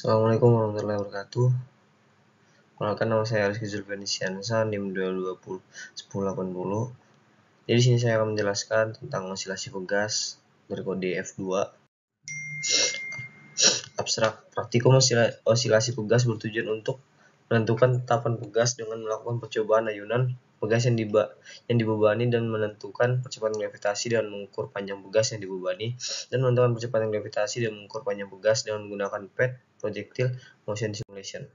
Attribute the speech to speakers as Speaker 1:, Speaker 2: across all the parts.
Speaker 1: Assalamualaikum warahmatullahi wabarakatuh. Perkenalkan, nama saya Rizky Zulfiansyah, NIM 2201080. Jadi di sini saya akan menjelaskan tentang osilasi pegas berkode F2. Abstrak. Praktikum osilasi pegas bertujuan untuk menentukan tetapan pegas dengan melakukan percobaan ayunan pegas yang dibebani dan menentukan percepatan gravitasi dengan mengukur panjang pegas yang dibebani dan menentukan percepatan gravitasi dan mengukur panjang pegas dengan menggunakan PET projectile motion simulation.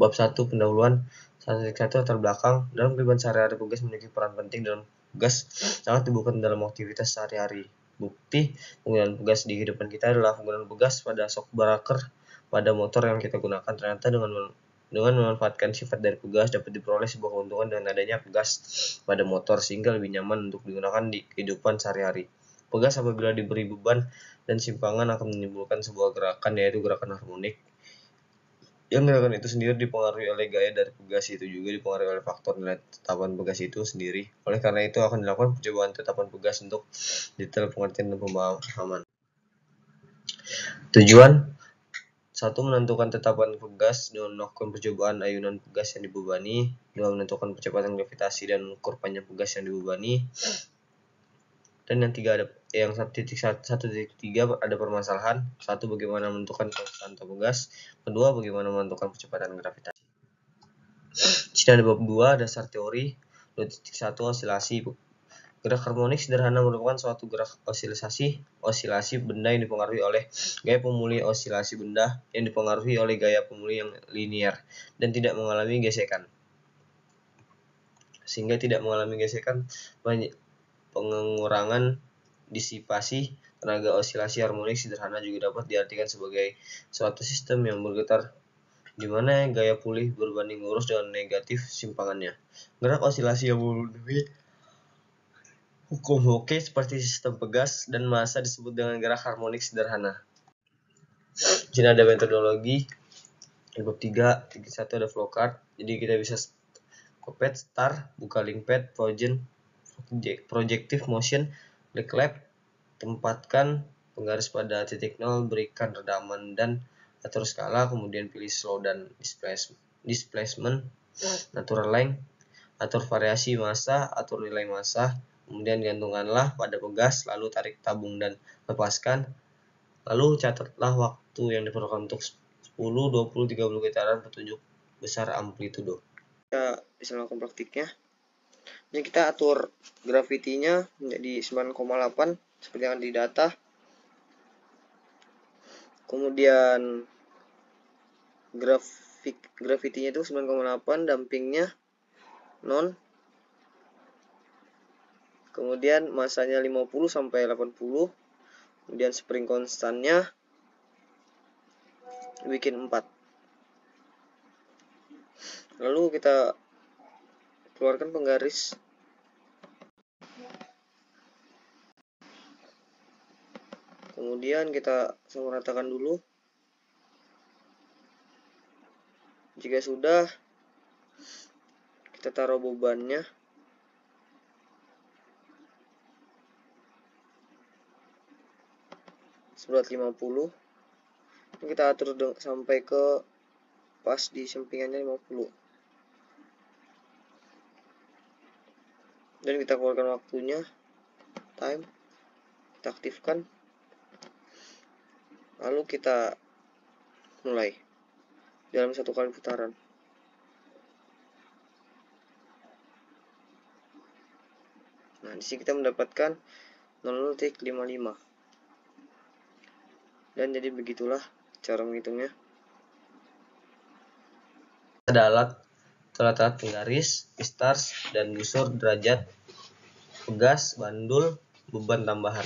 Speaker 1: Bab 1 pendahuluan 1.1 latar belakang. Dalam kehidupan sehari-hari, pegas memiliki peran penting dalam pegas sangat dibutuhkan dalam aktivitas sehari-hari. Bukti penggunaan pegas di kehidupan kita adalah penggunaan pegas pada shock breaker pada motor yang kita gunakan. Ternyata dengan memanfaatkan sifat dari pegas dapat diperoleh sebuah keuntungan dengan adanya pegas pada motor sehingga lebih nyaman untuk digunakan di kehidupan sehari-hari. Pegas apabila diberi beban dan simpangan akan menimbulkan sebuah gerakan, yaitu gerakan harmonik. Yang gerakan itu sendiri dipengaruhi oleh gaya dari pegas, itu juga dipengaruhi oleh faktor nilai tetapan pegas itu sendiri. Oleh karena itu akan dilakukan percobaan tetapan pegas untuk detail pengertian dan pemahaman. Tujuan 1. Menentukan tetapan pegas dengan melakukan percobaan ayunan pegas yang dibebani. 2. Menentukan percepatan gravitasi dan mengukur panjang pegas yang dibebani. Dan yang 1.3 ada permasalahan. 1. Bagaimana menentukan konstanta pegas. 2. Bagaimana menentukan percepatan gravitasi. Di sini ada bab 2, dasar teori. 2.1 Osilasi. Gerak harmonik sederhana merupakan suatu gerak osilasi benda yang dipengaruhi oleh gaya pemulih osilasi benda yang dipengaruhi oleh gaya pemulih yang linier dan tidak mengalami gesekan. Sehingga tidak mengalami gesekan, pengurangan disipasi tenaga. Osilasi harmonik sederhana juga dapat diartikan sebagai suatu sistem yang bergetar di mana gaya pulih berbanding lurus dengan negatif simpangannya. Gerak osilasi yang memenuhi hukum Hooke seperti sistem pegas dan massa disebut dengan gerak harmonik sederhana. Di sini ada metodologi. Bab 3.1 ada flowchart. Jadi kita bisa PET, start, buka link PET, projective motion, klik lab, tempatkan penggaris pada titik 0, berikan redaman dan atur skala, kemudian pilih slow dan displacement, natural length, atur variasi massa, atur nilai massa, kemudian gantungkanlah pada pegas, lalu tarik tabung dan lepaskan, lalu catatlah waktu yang diperlukan untuk 10, 20, 30 getaran petunjuk besar amplitudo. Kita bisa melakukan praktiknya. Ini kita atur gravitinya menjadi 9,8 seperti yang di data. Kemudian gravitinya itu 9,8, dampingnya non. Kemudian masanya 50 sampai 80. Kemudian spring konstannya bikin 4. Lalu kita keluarkan penggaris. Kemudian kita samaratakan dulu. Jika sudah, kita taruh bebannya. Seberat 50. Kita atur sampai ke pas di sampingannya 50. Dan kita keluarkan waktunya, time, kita aktifkan. Lalu kita mulai dalam 1 kali putaran. Nah, di sini kita mendapatkan 0,55. Dan jadi begitulah cara menghitungnya. Ada alat penggaris, pistars, dan busur derajat pegas, bandul, beban tambahan.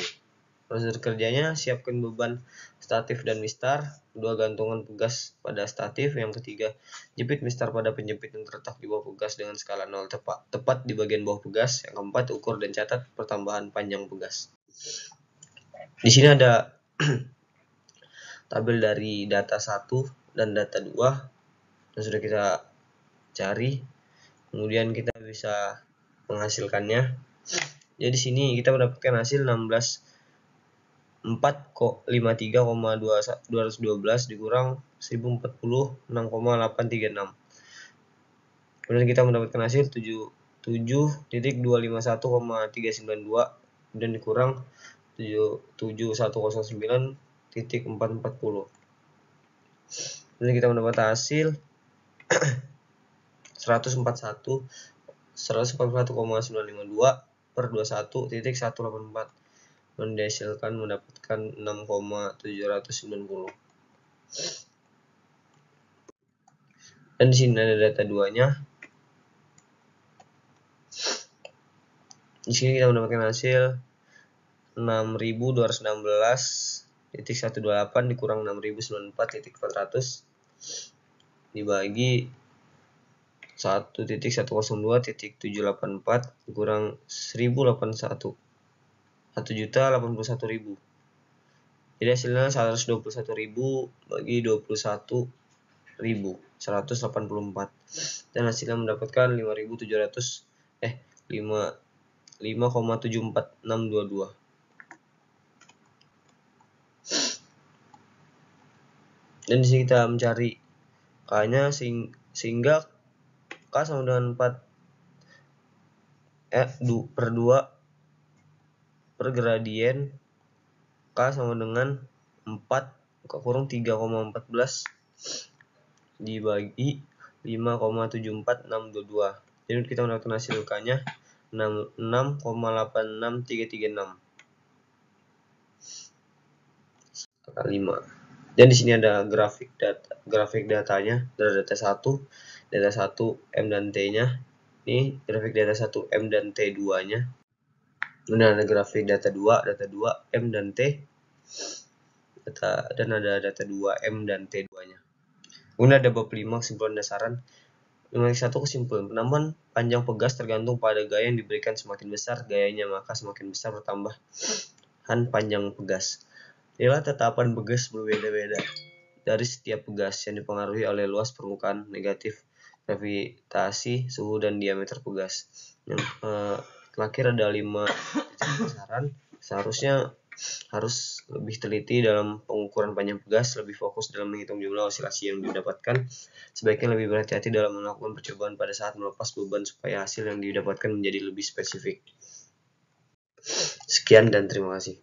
Speaker 1: Prosedur kerjanya: siapkan beban statif dan mistar. 2. Gantungan pegas pada statif. Yang ketiga, jepit mistar pada penjepit yang terletak di bawah pegas dengan skala 0 tepat di bagian bawah pegas. Yang keempat, ukur dan catat pertambahan panjang pegas. Di sini ada tabel dari data 1 dan data 2 yang sudah kita cari. Kemudian kita bisa menghasilkannya. Jadi di sini kita mendapatkan hasil 453,212 dikurang 1040 6,836. Kemudian kita mendapatkan hasil 77.251,392 dan dikurang 7109.440. Kemudian kita mendapat hasil 141,952 per 21.184 dan dihasilkan mendapatkan 6,790. Dan di sini ada data 2-nya. Di sini kita mendapatkan hasil 6.216.128 dikurang 6.094.400 dibagi 1.102.784 dikurang 1.081 1.081.000. Jadi hasilnya 121.000 bagi 21.184 dan hasilnya mendapatkan 5,74622. Dan di sini kita mencari K-nya sehingga K sama dengan 4 per 2 per gradien K sama dengan 4 kurang 3,14 dibagi 5,74622. Jadi kita mendapatkan hasil K-nya 66,86336 kali 5. Dan di sini ada grafik datanya, ada data 1, M dan T-nya. Ini grafik data 1 M dan T 2-nya. Kemudian ada grafik data 2 M dan T. Dan ada data 2 M dan T 2-nya. Kemudian ada bab 5 kesimpulan dasaran. 5.1 kesimpulan, penambahan panjang pegas tergantung pada gaya yang diberikan. Semakin besar gayanya, maka semakin besar pertambahan panjang pegas. Inilah tetapan pegas berbeda-beda dari setiap pegas yang dipengaruhi oleh luas permukaan, negatif, gravitasi, suhu, dan diameter pegas. Yang terakhir ada 5 dasaran. Seharusnya harus lebih teliti dalam pengukuran panjang pegas, lebih fokus dalam menghitung jumlah osilasi yang didapatkan. Sebaiknya lebih berhati-hati dalam melakukan percobaan pada saat melepas beban supaya hasil yang didapatkan menjadi lebih spesifik. Sekian dan terima kasih.